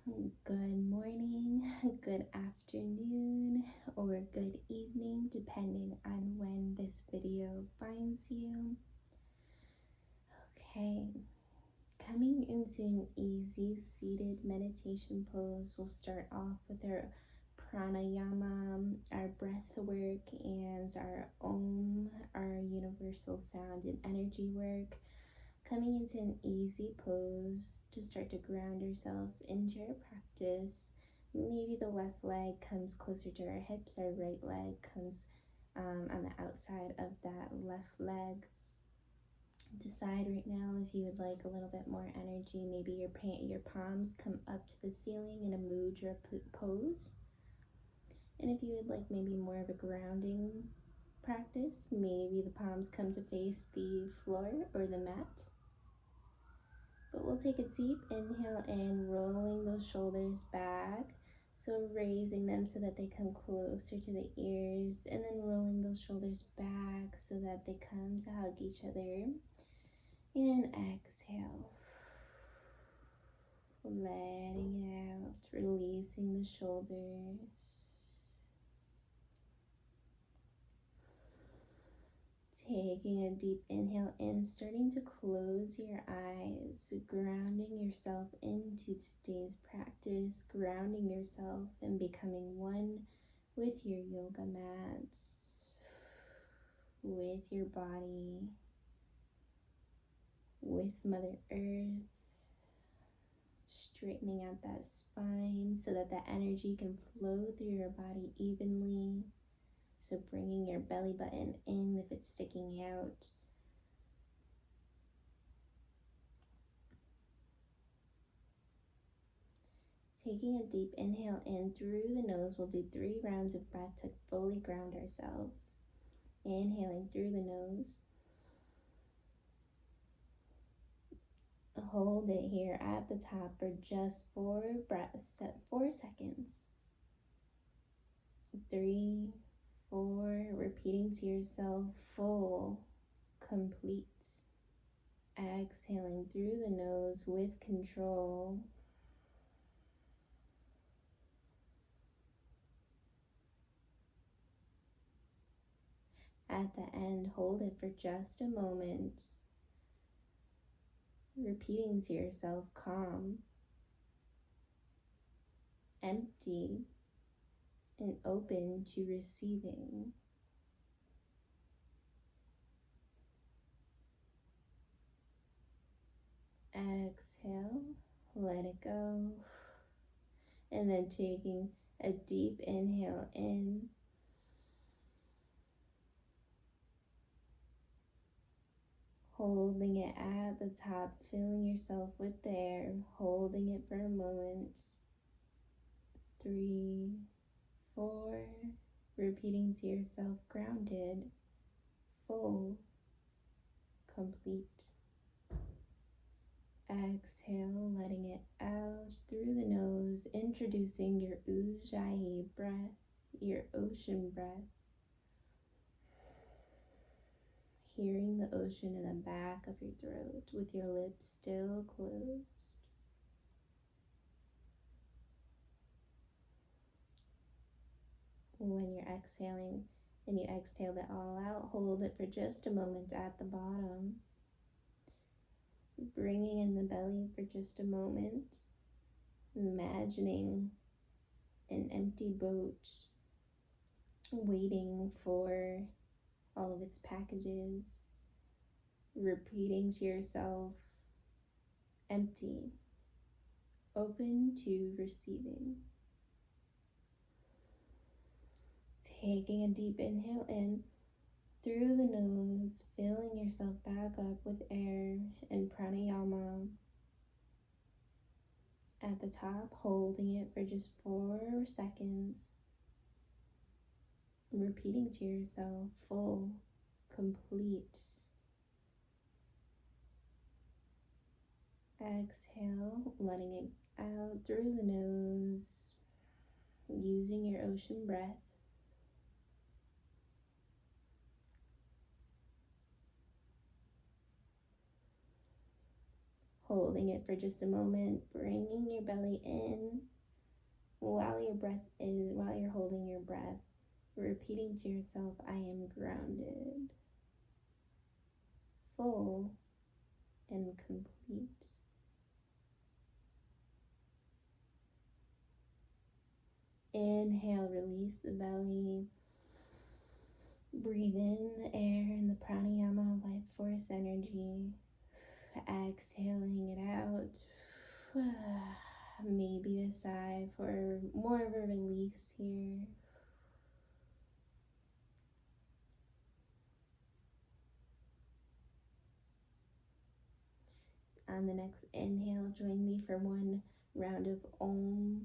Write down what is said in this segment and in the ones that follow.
Good morning, good afternoon, or good evening, depending on when this video finds you. Okay, coming into an easy seated meditation pose, we'll start off with our pranayama, our breath work, and our om, our universal sound and energy work. Coming into an easy pose to start to ground ourselves into our practice. Maybe the left leg comes closer to our hips, our right leg comes on the outside of that left leg. Decide right now if you would like a little bit more energy. Maybe your palms come up to the ceiling in a mudra pose. And if you would like maybe more of a grounding practice, maybe the palms come to face the floor or the mat. But we'll take a deep inhale in, rolling those shoulders back. So raising them so that they come closer to the ears, and then rolling those shoulders back so that they come to hug each other. And exhale. Letting it out, releasing the shoulders. Taking a deep inhale in, starting to close your eyes, grounding yourself into today's practice, grounding yourself and becoming one with your yoga mat, with your body, with Mother Earth, straightening out that spine so that that energy can flow through your body evenly. So bringing your belly button in if it's sticking out. Taking a deep inhale in through the nose, we'll do 3 rounds of breath to fully ground ourselves. Inhaling through the nose. Hold it here at the top for just 4 breaths, 4 seconds. 3, 4, repeating to yourself, full, complete. Exhaling through the nose with control. At the end, hold it for just a moment. Repeating to yourself, calm, empty, and open to receiving. Exhale, let it go. And then taking a deep inhale in. Holding it at the top, filling yourself with the air, holding it for a moment. 3, 4, repeating to yourself, grounded, full, complete. Exhale, letting it out through the nose, introducing your Ujjayi breath, your ocean breath. Hearing the ocean in the back of your throat with your lips still closed. When you're exhaling and you exhale it all out, hold it for just a moment at the bottom. Bringing in the belly for just a moment, imagining an empty boat waiting for all of its packages, repeating to yourself, empty, open to receiving. Taking a deep inhale in through the nose, filling yourself back up with air and pranayama. At the top, holding it for just 4 seconds. Repeating to yourself, full, complete. Exhale, letting it out through the nose, using your ocean breath. Holding it for just a moment, bringing your belly in, while you're holding your breath, repeating to yourself, I am grounded, full, and complete. Inhale, release the belly. Breathe in the air and the pranayama, life force energy. Exhaling it out. Maybe a sigh for more of a release here. On the next inhale, join me for one round of Om,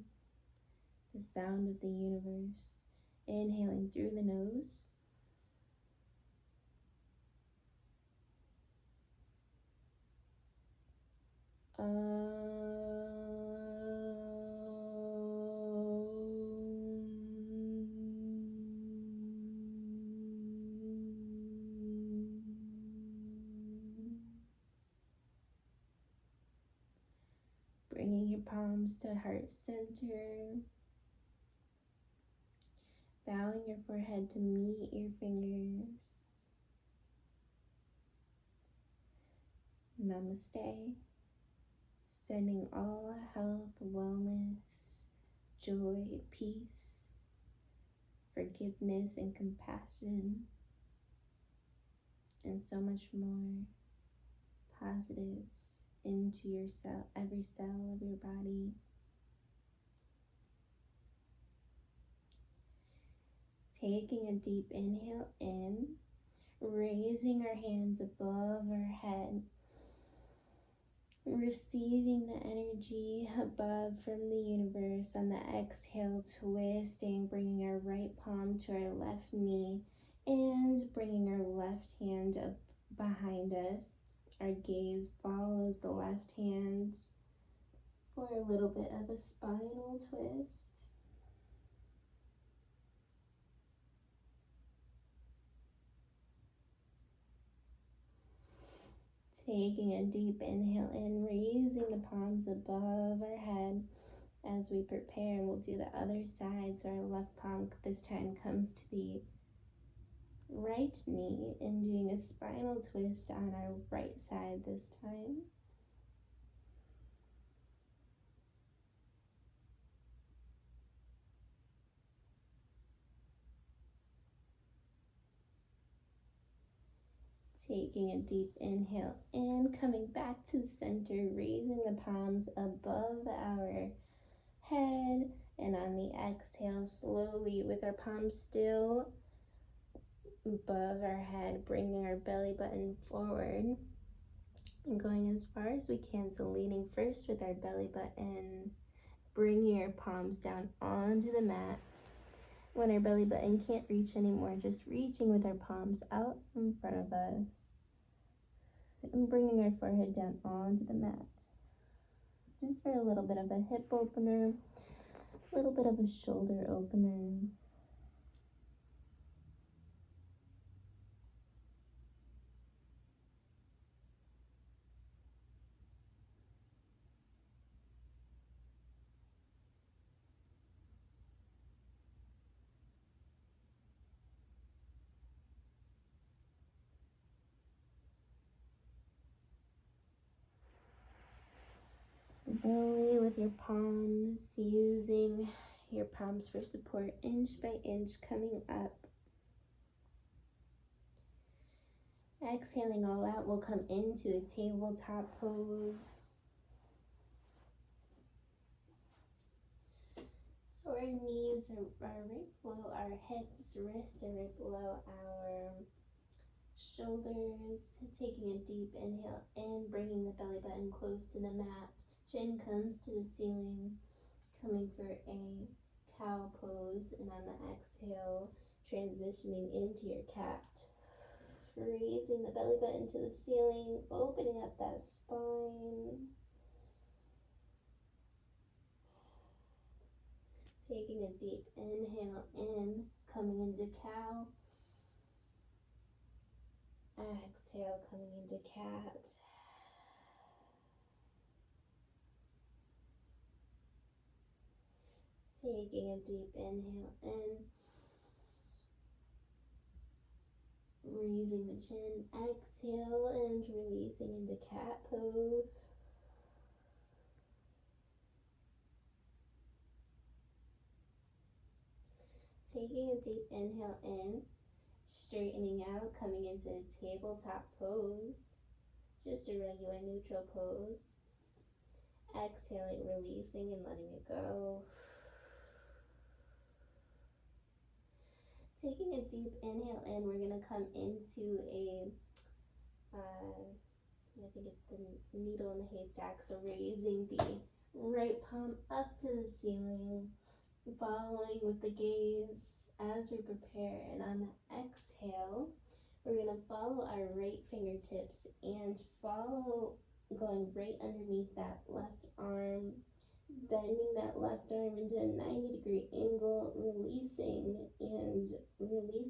the sound of the universe. Inhaling through the nose. Bringing your palms to heart center. Bowing your forehead to meet your fingers. Namaste. Sending all health, wellness, joy, peace, forgiveness, and compassion, and so much more positives into your cell, every cell of your body. Taking a deep inhale in, raising our hands above our head, receiving the energy above from the universe. On the exhale, twisting, bringing our right palm to our left knee and bringing our left hand up behind us. Our gaze follows the left hand for a little bit of a spinal twist. Taking a deep inhale in, raising the palms above our head as we prepare, and we'll do the other side. So our left palm this time comes to the right knee and doing a spinal twist on our right side this time. Taking a deep inhale in, coming back to the center, raising the palms above our head, and on the exhale, slowly with our palms still above our head, bringing our belly button forward and going as far as we can. So leaning first with our belly button, bringing our palms down onto the mat. When our belly button can't reach anymore, just reaching with our palms out in front of us and bringing our forehead down onto the mat. Just for a little bit of a hip opener, a little bit of a shoulder opener. Slowly with your palms, using your palms for support, inch by inch coming up. Exhaling all out, we'll come into a tabletop pose. So our knees are right below our hips, wrists are right below our shoulders. Taking a deep inhale in, bringing the belly button close to the mat. Chin comes to the ceiling, coming for a cow pose, and on the exhale, transitioning into your cat. Raising the belly button to the ceiling, opening up that spine. Taking a deep inhale in, coming into cow. Exhale, coming into cat. Taking a deep inhale in, raising the chin, exhale and releasing into cat pose. Taking a deep inhale in, straightening out, coming into tabletop pose, just a regular neutral pose. Exhaling, releasing and letting it go. Taking a deep inhale in, we're going to come into a, I think it's the needle in the haystack, so raising the right palm up to the ceiling, following with the gaze as we prepare. And on the exhale, we're going to follow our right fingertips and follow, going right underneath that left arm, bending that left arm into a 90-degree angle, releasing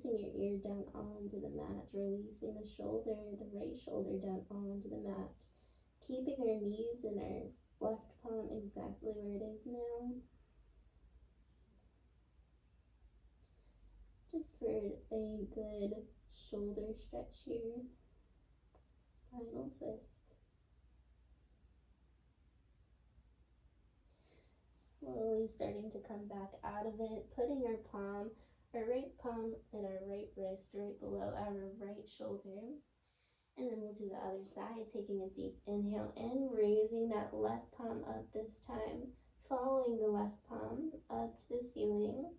your ear down onto the mat, releasing the shoulder, the right shoulder down onto the mat, keeping our knees and our left palm exactly where it is now. Just for a good shoulder stretch here, spinal twist. Slowly starting to come back out of it, putting our right palm and our right wrist right below our right shoulder. And then we'll do the other side, taking a deep inhale in, raising that left palm up this time, following the left palm up to the ceiling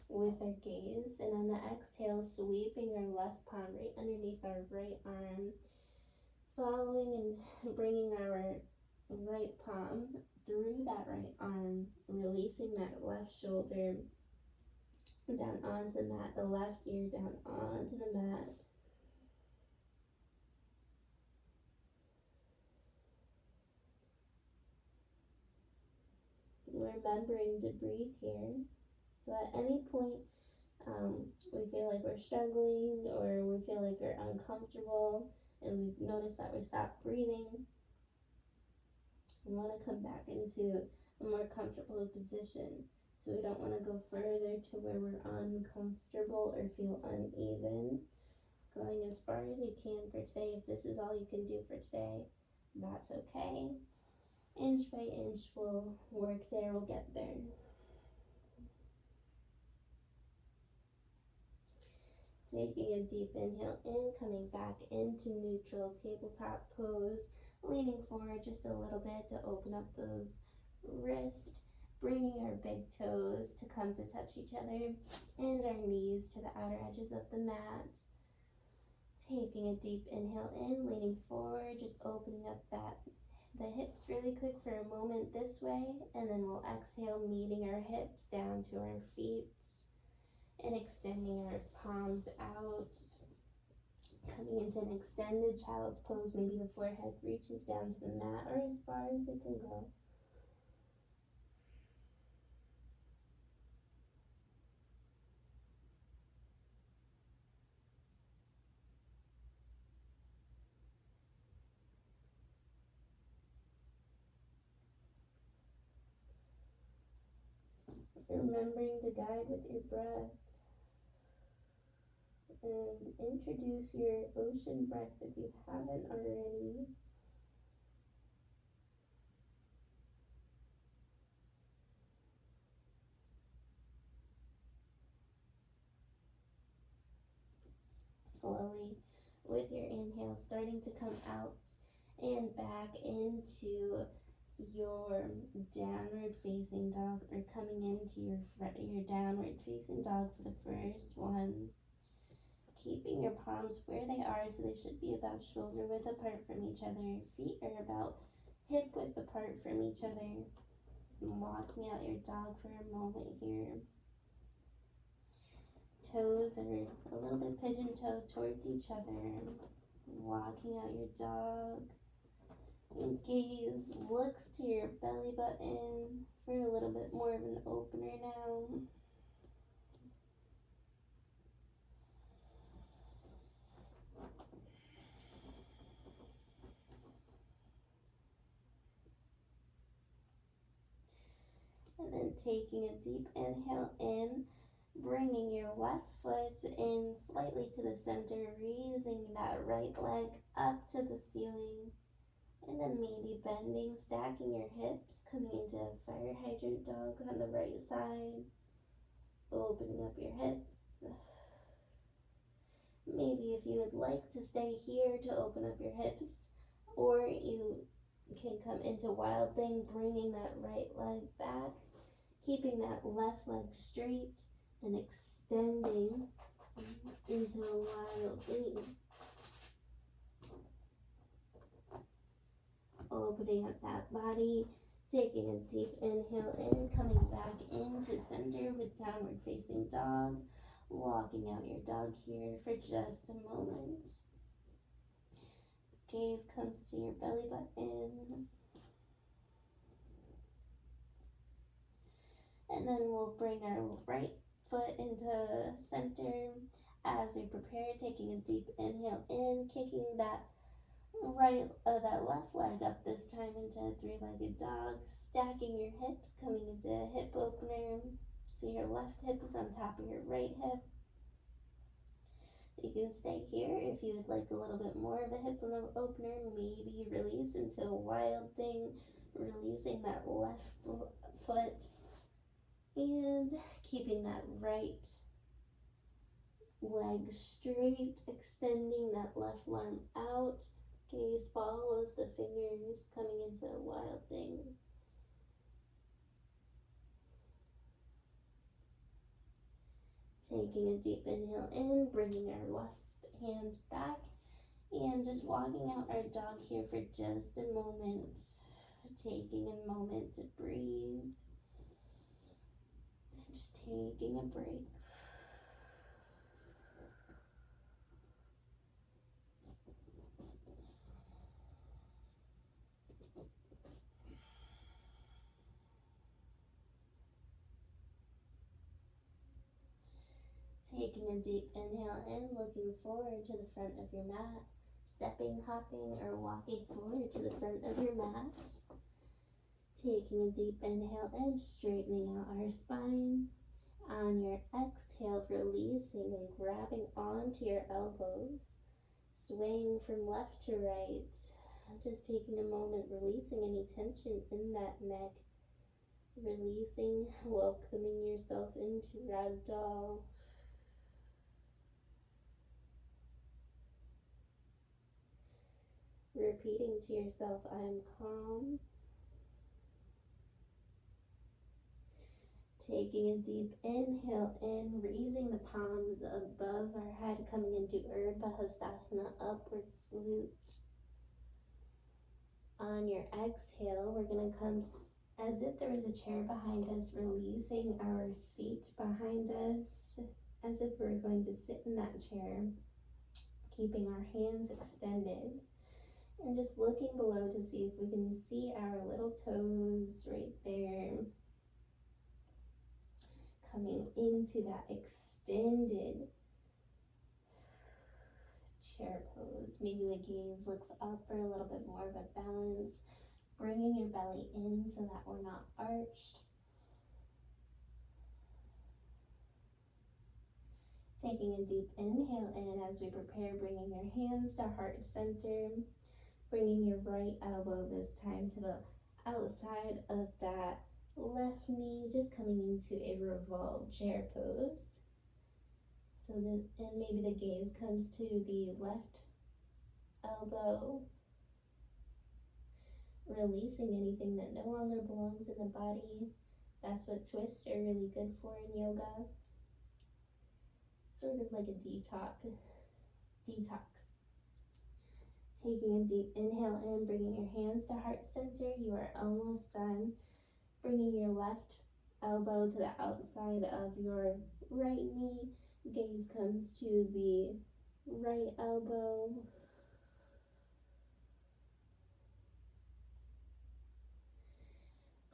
with our gaze. And on the exhale, sweeping our left palm right underneath our right arm, following and bringing our right palm through that right arm, releasing that left shoulder down onto the mat, the left ear down onto the mat. Remembering to breathe here. So at any point we feel like we're struggling or we feel like we're uncomfortable and we've noticed that we stopped breathing, we want to come back into a more comfortable position. So we don't want to go further to where we're uncomfortable or feel uneven. It's going as far as you can for today. If this is all you can do for today, that's okay. Inch by inch, we'll work there, we'll get there. Taking a deep inhale in, coming back into neutral tabletop pose, leaning forward just a little bit to open up those wrists, bringing our big toes to come to touch each other and our knees to the outer edges of the mat. Taking a deep inhale in, leaning forward, just opening up the hips really quick for a moment this way, and then we'll exhale, meeting our hips down to our feet and extending our palms out, coming into an extended child's pose. Maybe the forehead reaches down to the mat or as far as it can go. Remembering to guide with your breath and introduce your ocean breath if you haven't already. Slowly, with your inhale, starting to come out and back into your downward facing dog, or coming into your downward facing dog for the first one. Keeping your palms where they are, so they should be about shoulder width apart from each other. Feet are about hip width apart from each other. Walking out your dog for a moment here. Toes are a little bit pigeon-toed towards each other. Walking out your dog. And gaze looks to your belly button for a little bit more of an opener now. And then taking a deep inhale in, bringing your left foot in slightly to the center, raising that right leg up to the ceiling. And then maybe bending, stacking your hips, coming into a fire hydrant dog on the right side, opening up your hips. Maybe if you would like to stay here to open up your hips, or you can come into wild thing, bringing that right leg back, keeping that left leg straight and extending into a wild thing. Opening up that body, taking a deep inhale in, coming back into center with downward facing dog, walking out your dog here for just a moment. Gaze comes to your belly button. And then we'll bring our right foot into center as we prepare, taking a deep inhale in, kicking that that left leg up this time into a three-legged dog, stacking your hips, coming into a hip opener. So your left hip is on top of your right hip. You can stay here if you would like a little bit more of a hip opener. Maybe release into a wild thing, releasing that left foot and keeping that right leg straight, extending that left arm out. Gaze follows the fingers, coming into a wild thing. Taking a deep inhale in, bringing our left hand back, and just walking out our dog here for just a moment. Taking a moment to breathe. Just taking a break. Taking a deep inhale in, looking forward to the front of your mat, stepping, hopping, or walking forward to the front of your mat. Taking a deep inhale in, straightening out our spine. On your exhale, releasing and grabbing onto your elbows, swaying from left to right. Just taking a moment, releasing any tension in that neck. Releasing, welcoming yourself into ragdoll. Repeating to yourself, I am calm. Taking a deep inhale in, raising the palms above our head, coming into Urdhva Hastasana, upward salute. On your exhale, we're going to come as if there was a chair behind us, releasing our seat behind us, as if we're going to sit in that chair, keeping our hands extended, and just looking below to see if we can see our little toes right there. Coming into that extended chair pose. Maybe the gaze looks up for a little bit more of a balance. Bringing your belly in so that we're not arched. Taking a deep inhale in as we prepare, bringing your hands to heart center. Bringing your right elbow this time to the outside of that left knee, just coming into a revolved chair pose. So then, and maybe the gaze comes to the left elbow, releasing anything that no longer belongs in the body. That's what twists are really good for in yoga. Sort of like a detox. Taking a deep inhale in, bringing your hands to heart center. You are almost done. Bringing your left elbow to the outside of your right knee. Gaze comes to the right elbow.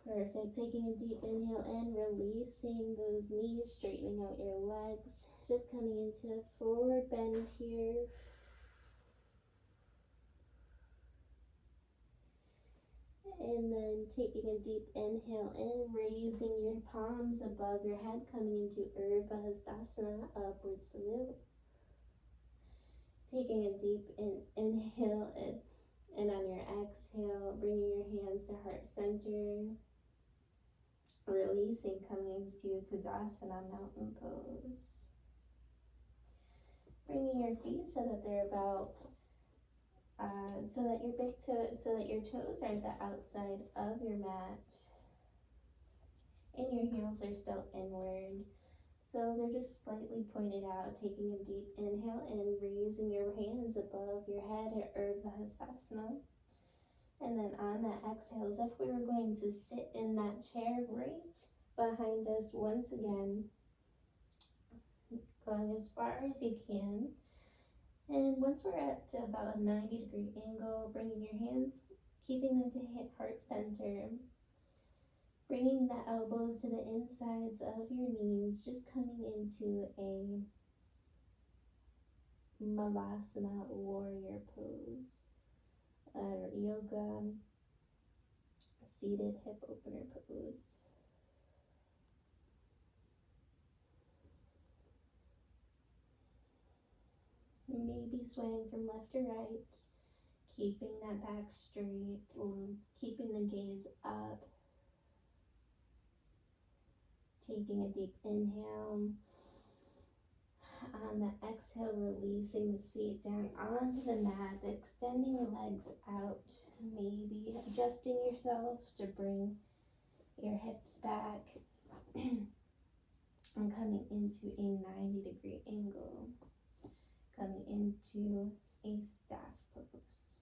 Perfect. Taking a deep inhale in, releasing those knees, straightening out your legs. Just coming into a forward bend here. And then taking a deep inhale in, raising your palms above your head, coming into Urdhva Hastasana, upward salute. Taking a deep inhale in, and on your exhale, bringing your hands to heart center. Releasing, coming into Tadasana, mountain pose. Bringing your feet so that they're about, so that your toes are at the outside of your mat, and your heels are still inward. So they're just slightly pointed out. Taking a deep inhale in, raising your hands above your head at Urdhva Hastasana. And then on that exhale, as if we were going to sit in that chair right behind us once again, going as far as you can. And once we're at about a 90-degree angle, bringing your hands, keeping them to hit heart center, bringing the elbows to the insides of your knees, just coming into a Malasana warrior pose, or yoga seated hip opener pose. Maybe swaying from left to right, keeping that back straight, keeping the gaze up. Taking a deep inhale. On the exhale, releasing the seat down onto the mat, extending the legs out, maybe adjusting yourself to bring your hips back, and coming into a 90-degree angle, coming into a staff pose.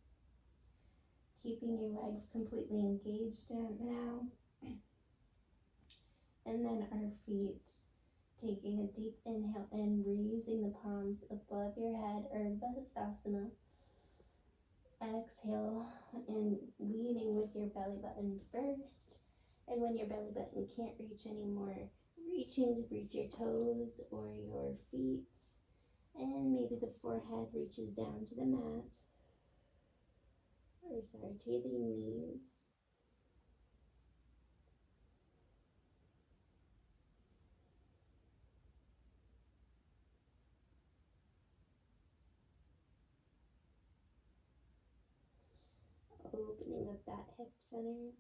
Keeping your legs completely engaged now, and then our feet. Taking a deep inhale in, raising the palms above your head, Urdhva Hastasana. Exhale and leading with your belly button first. And when your belly button can't reach anymore, reaching to reach your toes or your feet. And maybe the forehead reaches down to the mat. To the knees. Opening up that hip center.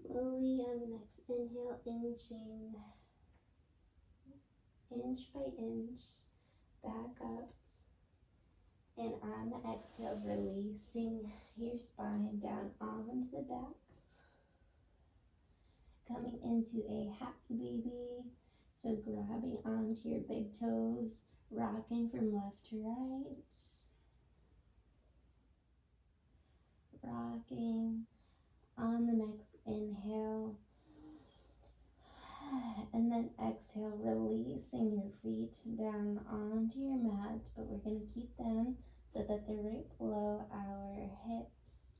Slowly on the next inhale, inching, inch by inch, back up. And on the exhale, releasing your spine down onto the back. Coming into a happy baby. So grabbing onto your big toes, rocking from left to right. Rocking on the next inhale. And then exhale, releasing your feet down onto your mat, but we're going to keep them so that they're right below our hips.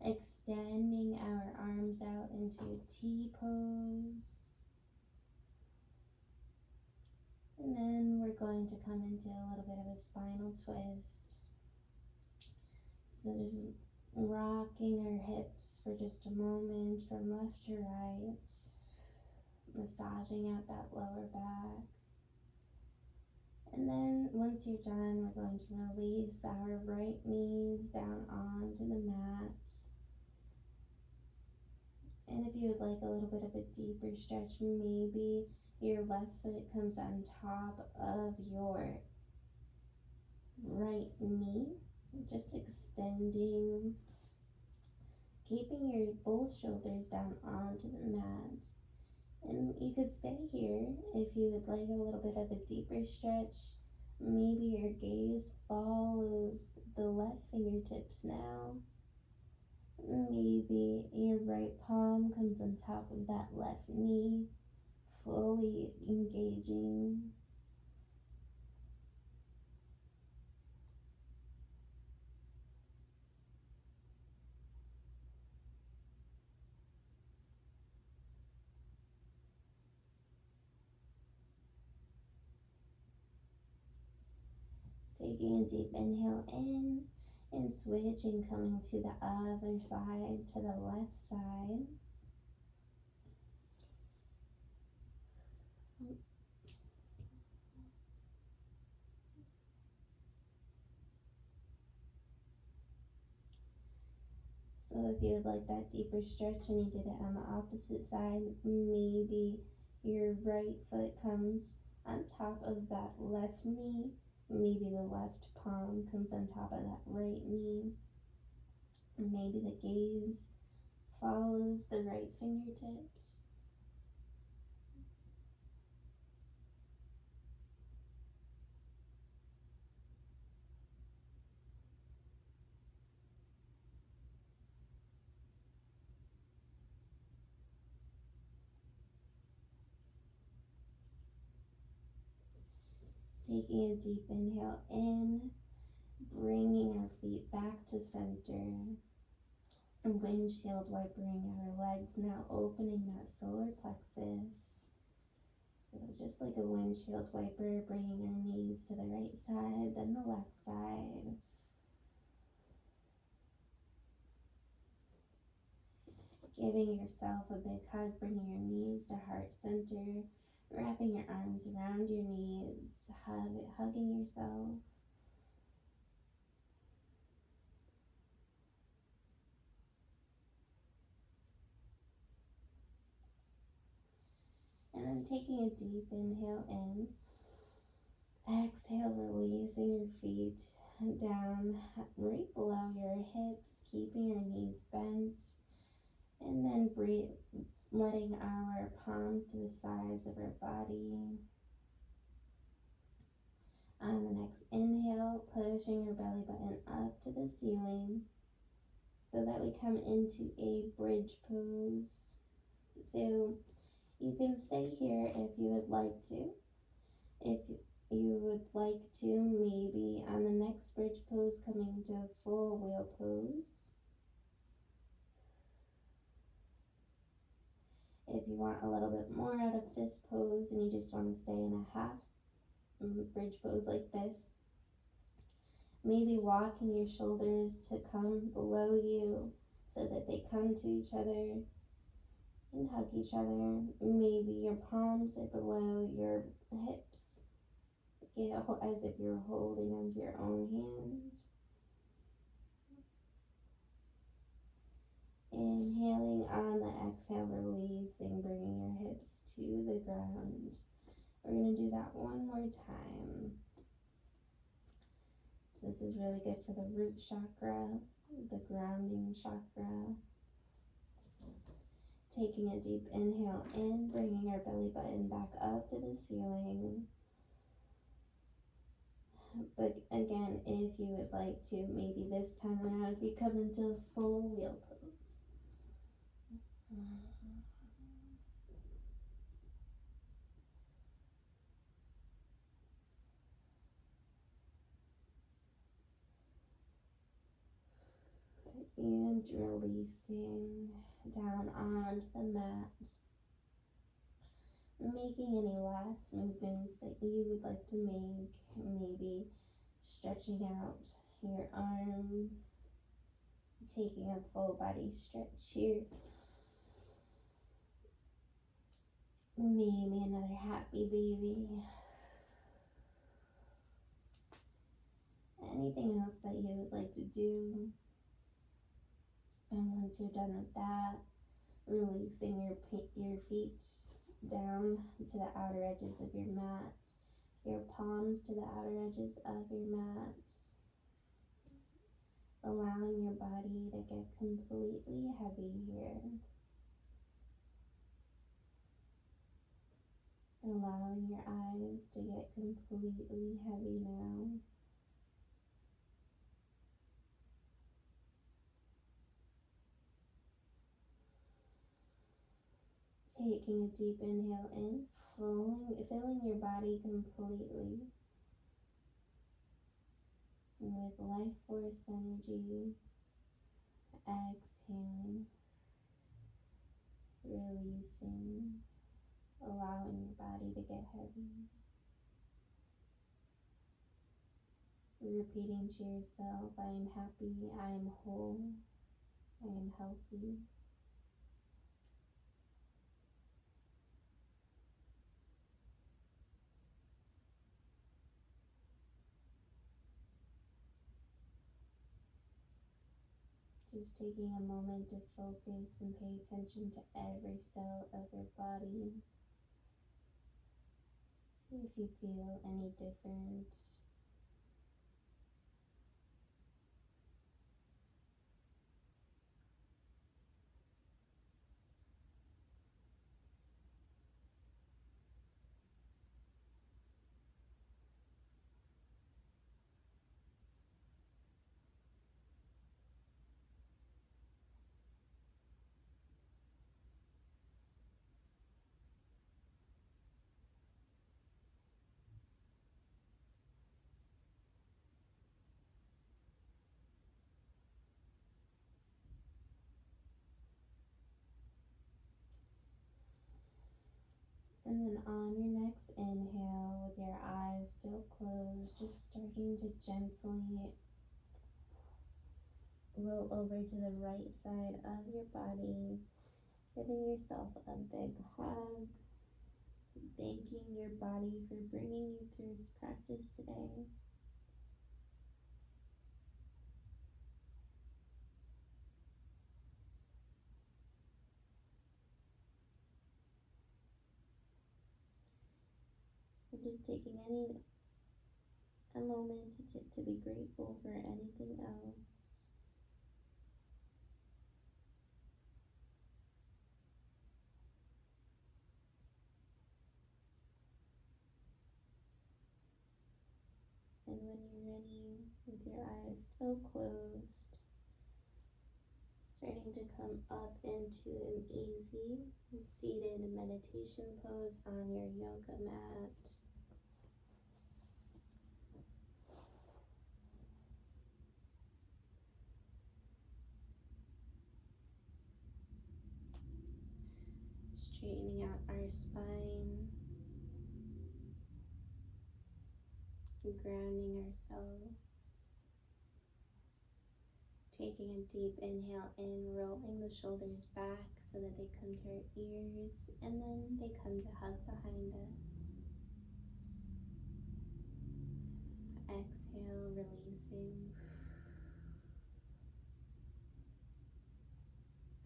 Extending our arms out into T pose. And then we're going to come into a little bit of a spinal twist. So just rocking our hips for just a moment from left to right. Massaging out that lower back. And then once you're done, we're going to release our right knees down onto the mat. And if you would like a little bit of a deeper stretch, maybe your left foot comes on top of your right knee. Just extending, keeping your both shoulders down onto the mat. And you could stay here if you would like a little bit of a deeper stretch. Maybe your gaze follows the left fingertips now. Maybe your right palm comes on top of that left knee, fully engaging. Taking a deep inhale in and switch and coming to the other side, to the left side. So if you would like that deeper stretch and you did it on the opposite side, maybe your right foot comes on top of that left knee. Maybe the left palm comes on top of that right knee. Or maybe the gaze follows the right fingertips. Taking a deep inhale in, bringing our feet back to center. Windshield wipering our legs, now opening that solar plexus. So just like a windshield wiper, bringing our knees to the right side, then the left side. Giving yourself a big hug, bringing your knees to heart center, wrapping your arms around your knees, hugging yourself. And then taking a deep inhale in, exhale, releasing your feet down right below your hips, keeping your knees bent, and then breathe, letting our palms to the sides of our body. On the next inhale, pushing your belly button up to the ceiling so that we come into a bridge pose. So you can stay here if you would like to. If you would like to, maybe on the next bridge pose, coming into a full wheel pose. If you want a little bit more out of this pose and you just want to stay in a half bridge pose like this, maybe walking your shoulders to come below you so that they come to each other and hug each other. Maybe your palms are below your hips, as if you're holding onto your own hand. Inhaling on the exhale, releasing, bringing your hips to the ground. We're going to do that one more time. So this is really good for the root chakra, the grounding chakra. Taking a deep inhale in, bringing our belly button back up to the ceiling. But again, if you would like to, maybe this time around, we come into a full wheel pose. And releasing down onto the mat. Making any last movements that you would like to make, maybe stretching out your arm, taking a full body stretch here. Maybe another happy baby. Anything else that you would like to do. And once you're done with that, releasing your feet down to the outer edges of your mat, your palms to the outer edges of your mat, allowing your body to get completely heavy here, allowing your eyes to get completely heavy now. Taking a deep inhale in, filling your body completely with life force energy. Exhaling, releasing, allowing your body to get heavy. Repeating to yourself, I am happy, I am whole, I am healthy. Just taking a moment to focus and pay attention to every cell of your body. See if you feel any different. And then on your next inhale, with your eyes still closed, just starting to gently roll over to the right side of your body, giving yourself a big hug, thanking your body for bringing you through this practice today. And just taking a moment to be grateful for anything else. And when you're ready, with your eyes still closed, starting to come up into an easy seated meditation pose on your yoga mat. Straightening out our spine, grounding ourselves. Taking a deep inhale in, rolling the shoulders back so that they come to our ears, and then they come to hug behind us. Exhale, releasing.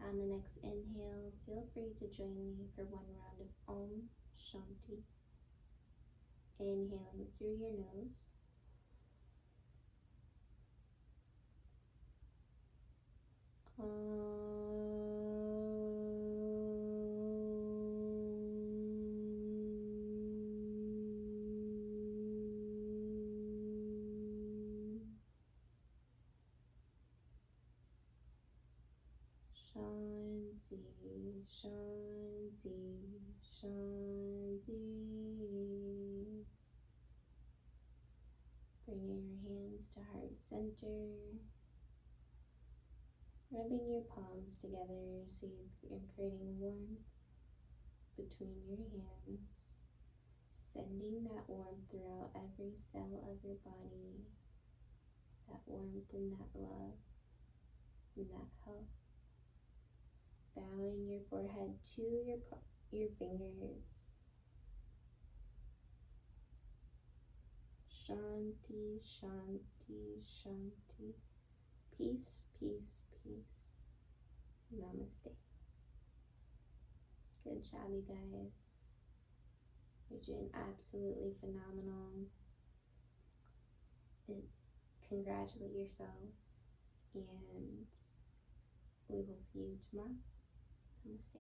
On the next inhale, feel free to join me for one round of Om Shanti. Inhaling through your nose. Shanti, Shanti, Shanti. Bringing your hands to heart center. Rubbing your palms together so you're creating warmth between your hands. Sending that warmth throughout every cell of your body. That warmth and that love and that health. Bowing your forehead to your fingers. Shanti, Shanti, Shanti. Peace, peace, peace. Namaste. Good job, you guys. You're doing absolutely phenomenal. Congratulate yourselves, and we will see you tomorrow. Namaste.